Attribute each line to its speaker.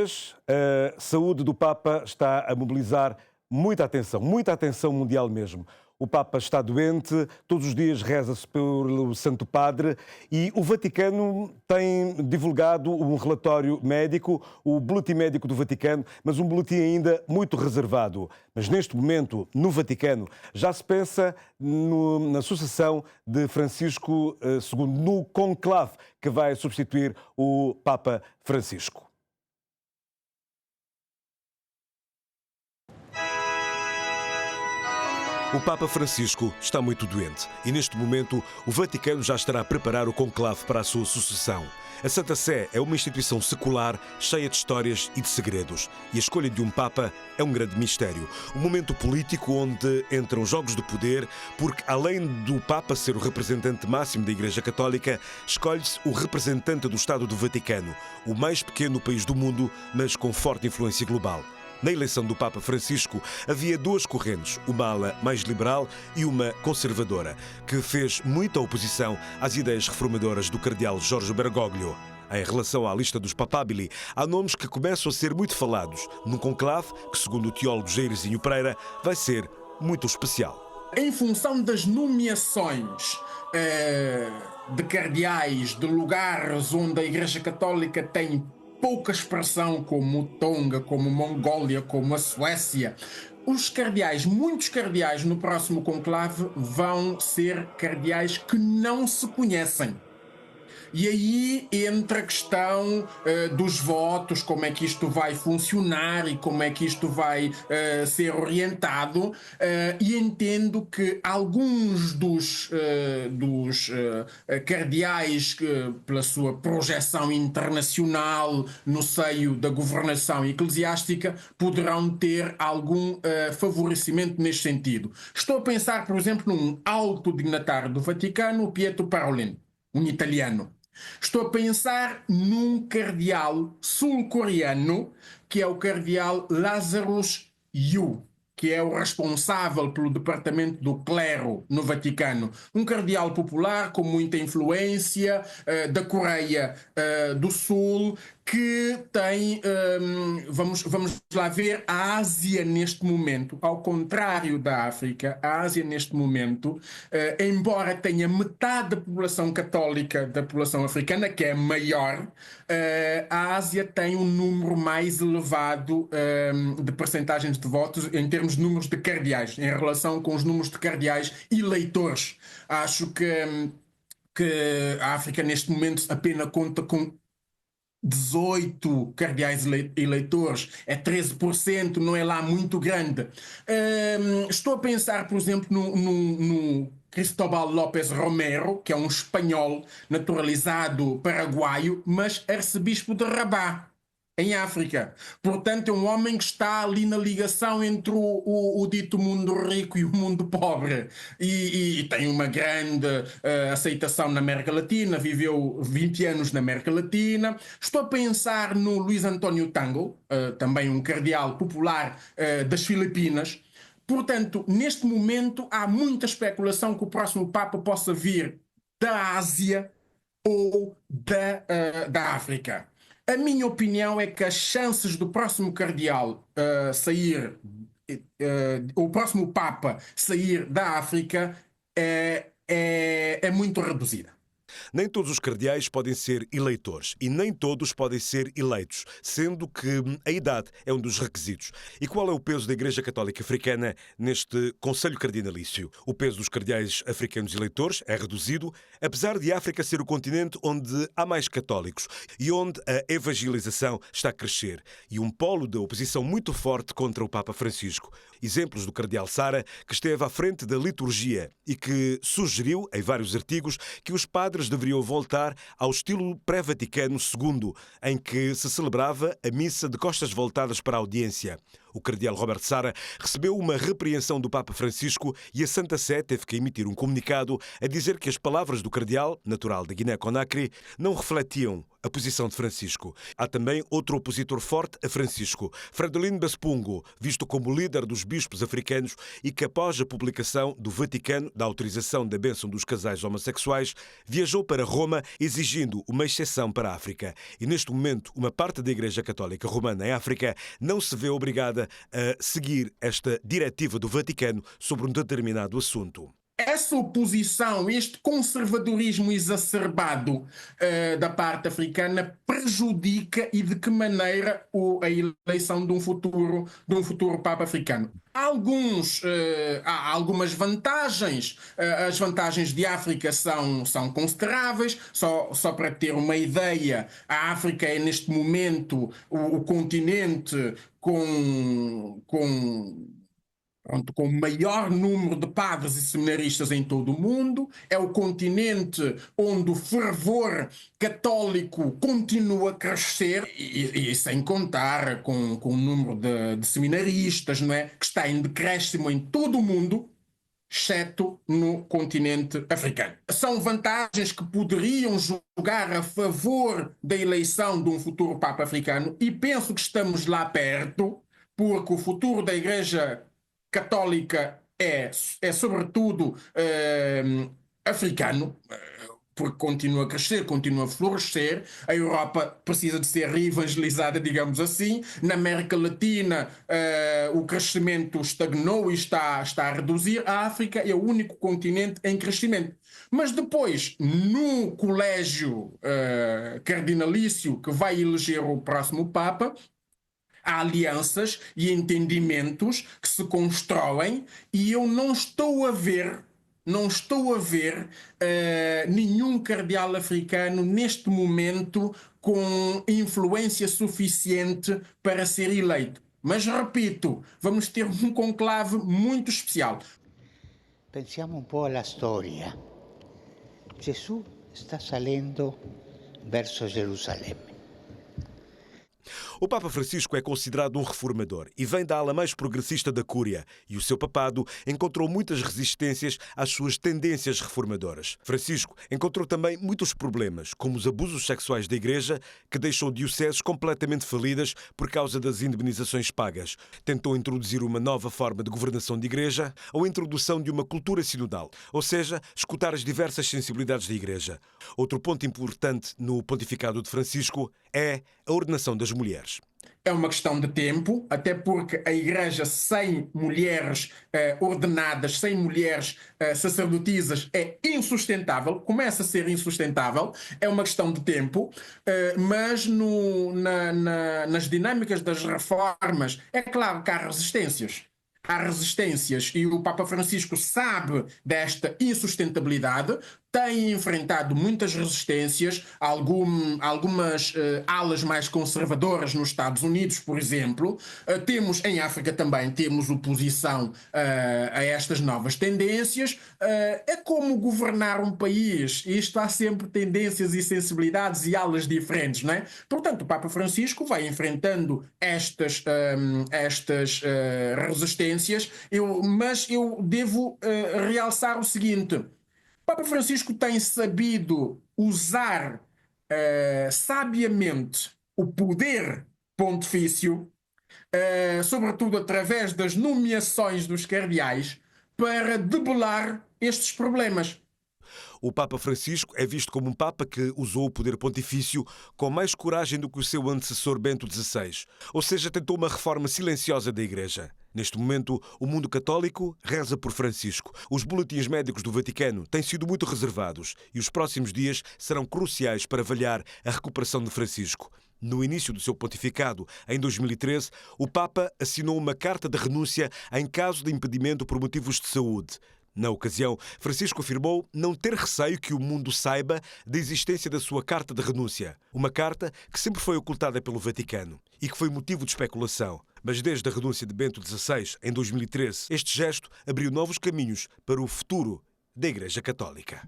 Speaker 1: dias, a saúde do Papa está a mobilizar muita atenção mundial mesmo. O Papa está doente, todos os dias reza-se pelo Santo Padre e o Vaticano tem divulgado um relatório médico, o Boletim Médico do Vaticano, mas um boletim ainda muito reservado. Mas neste momento, no Vaticano, já se pensa na sucessão de Francisco II, no conclave que vai substituir o Papa Francisco.
Speaker 2: O Papa Francisco está muito doente e, neste momento, o Vaticano já estará a preparar o conclave para a sua sucessão. A Santa Sé é uma instituição secular cheia de histórias e de segredos. E a escolha de um Papa é um grande mistério. Um momento político onde entram jogos de poder, porque, além do Papa ser o representante máximo da Igreja Católica, escolhe-se o representante do Estado do Vaticano, o mais pequeno país do mundo, mas com forte influência global. Na eleição do Papa Francisco havia duas correntes, uma ala mais liberal e uma conservadora, que fez muita oposição às ideias reformadoras do cardeal Jorge Bergoglio. Em relação à lista dos papabili, há nomes que começam a ser muito falados, num conclave que, segundo o teólogo Jairzinho Pereira, vai ser muito especial.
Speaker 3: Em função das nomeações de cardeais de lugares onde a Igreja Católica tem pouca expressão, como Tonga, como Mongólia, como a Suécia, muitos cardeais no próximo conclave vão ser cardeais que não se conhecem. E aí entra a questão dos votos, como é que isto vai funcionar e como é que isto vai ser orientado, e entendo que alguns dos cardeais, pela sua projeção internacional no seio da governação eclesiástica, poderão ter algum favorecimento neste sentido. Estou a pensar, por exemplo, num alto dignatário do Vaticano, o Pietro Parolin, um italiano. Estou a pensar num cardeal sul-coreano, que é o cardeal Lazarus Yu, que é o responsável pelo departamento do clero no Vaticano. Um cardeal popular com muita influência, da Coreia do Sul, que tem, vamos lá ver, a Ásia neste momento, ao contrário da África, a Ásia neste momento, embora tenha metade da população católica da população africana, que é maior, a Ásia tem um número mais elevado de percentagens de votos em termos de números de cardeais, em relação com os números de cardeais eleitores. Acho que a África neste momento apenas conta com 18 cardeais eleitores, é 13%, não é lá muito grande. Estou a pensar, por exemplo, no Cristóbal López Romero, que é um espanhol naturalizado paraguaio, mas arcebispo de Rabat, em África. Portanto, é um homem que está ali na ligação entre o dito mundo rico e o mundo pobre. E tem uma grande aceitação na América Latina, viveu 20 anos na América Latina. Estou a pensar no Luís António Tango, também um cardeal popular das Filipinas. Portanto, neste momento, há muita especulação que o próximo Papa possa vir da Ásia ou da África. A minha opinião é que as chances do próximo cardeal o próximo Papa sair da África é muito reduzida.
Speaker 2: Nem todos os cardeais podem ser eleitores e nem todos podem ser eleitos, sendo que a idade é um dos requisitos. E qual é o peso da Igreja Católica Africana neste Conselho Cardinalício? O peso dos cardeais africanos eleitores é reduzido, apesar de África ser o continente onde há mais católicos e onde a evangelização está a crescer, e um polo de oposição muito forte contra o Papa Francisco. Exemplos do cardeal Sara, que esteve à frente da liturgia e que sugeriu, em vários artigos, que os padres deveriam voltar ao estilo pré-Vaticano II, em que se celebrava a missa de costas voltadas para a audiência. O cardeal Robert Sara recebeu uma repreensão do Papa Francisco e a Santa Sé teve que emitir um comunicado a dizer que as palavras do cardeal, natural de Guiné-Conakry, não refletiam a posição de Francisco. Há também outro opositor forte a Francisco, Fridolin Bashpungu, visto como líder dos bispos africanos e que, após a publicação do Vaticano da autorização da bênção dos casais homossexuais, viajou para Roma exigindo uma exceção para a África. E neste momento, uma parte da Igreja Católica Romana em África não se vê obrigada a seguir esta diretiva do Vaticano sobre um determinado assunto.
Speaker 3: Essa oposição, este conservadorismo exacerbado da parte africana prejudica e de que maneira a eleição de um futuro Papa africano. Há algumas vantagens. As vantagens de África são consideráveis. Só para ter uma ideia, a África é neste momento o continente com o maior número de padres e seminaristas em todo o mundo, é o continente onde o fervor católico continua a crescer, e sem contar com o número de seminaristas, não é? Que está em decréscimo em todo o mundo, exceto no continente africano. São vantagens que poderiam jogar a favor da eleição de um futuro Papa africano, e penso que estamos lá perto, porque o futuro da Igreja Católica é sobretudo africano, porque continua a crescer, continua a florescer. A Europa precisa de ser reevangelizada, digamos assim. Na América Latina o crescimento estagnou e está a reduzir. A África é o único continente em crescimento. Mas depois, no colégio cardinalício que vai eleger o próximo Papa, há alianças e entendimentos que se constroem, e eu não estou a ver nenhum cardeal africano neste momento com influência suficiente para ser eleito. Mas repito, vamos ter um conclave muito especial.
Speaker 4: Pensiamo un po' alla storia. Gesù sta salendo verso Gerusalemme.
Speaker 2: O Papa Francisco é considerado um reformador e vem da ala mais progressista da Cúria, e o seu papado encontrou muitas resistências às suas tendências reformadoras. Francisco encontrou também muitos problemas, como os abusos sexuais da Igreja, que deixou dioceses completamente falidas por causa das indemnizações pagas. Tentou introduzir uma nova forma de governação de Igreja ou a introdução de uma cultura sinodal, ou seja, escutar as diversas sensibilidades da Igreja. Outro ponto importante no pontificado de Francisco é a ordenação das mulheres.
Speaker 3: É uma questão de tempo, até porque a Igreja sem mulheres ordenadas, sem mulheres sacerdotisas, é insustentável, começa a ser insustentável. É uma questão de tempo, mas nas dinâmicas das reformas, é claro que há resistências. Há resistências, e o Papa Francisco sabe desta insustentabilidade, tem enfrentado muitas resistências, algumas alas mais conservadoras nos Estados Unidos, por exemplo. Temos em África também, temos oposição a estas novas tendências. É como governar um país, isto há sempre tendências e sensibilidades e alas diferentes, não é? Portanto, o Papa Francisco vai enfrentando estas resistências, mas eu devo realçar o seguinte: o Papa Francisco tem sabido usar sabiamente o poder pontifício, sobretudo através das nomeações dos cardeais, para debelar estes problemas.
Speaker 2: O Papa Francisco é visto como um Papa que usou o poder pontifício com mais coragem do que o seu antecessor Bento XVI, ou seja, tentou uma reforma silenciosa da Igreja. Neste momento, o mundo católico reza por Francisco. Os boletins médicos do Vaticano têm sido muito reservados e os próximos dias serão cruciais para avaliar a recuperação de Francisco. No início do seu pontificado, em 2013, o Papa assinou uma carta de renúncia em caso de impedimento por motivos de saúde. Na ocasião, Francisco afirmou não ter receio que o mundo saiba da existência da sua carta de renúncia. Uma carta que sempre foi ocultada pelo Vaticano e que foi motivo de especulação. Mas desde a renúncia de Bento XVI, em 2013, este gesto abriu novos caminhos para o futuro da Igreja Católica.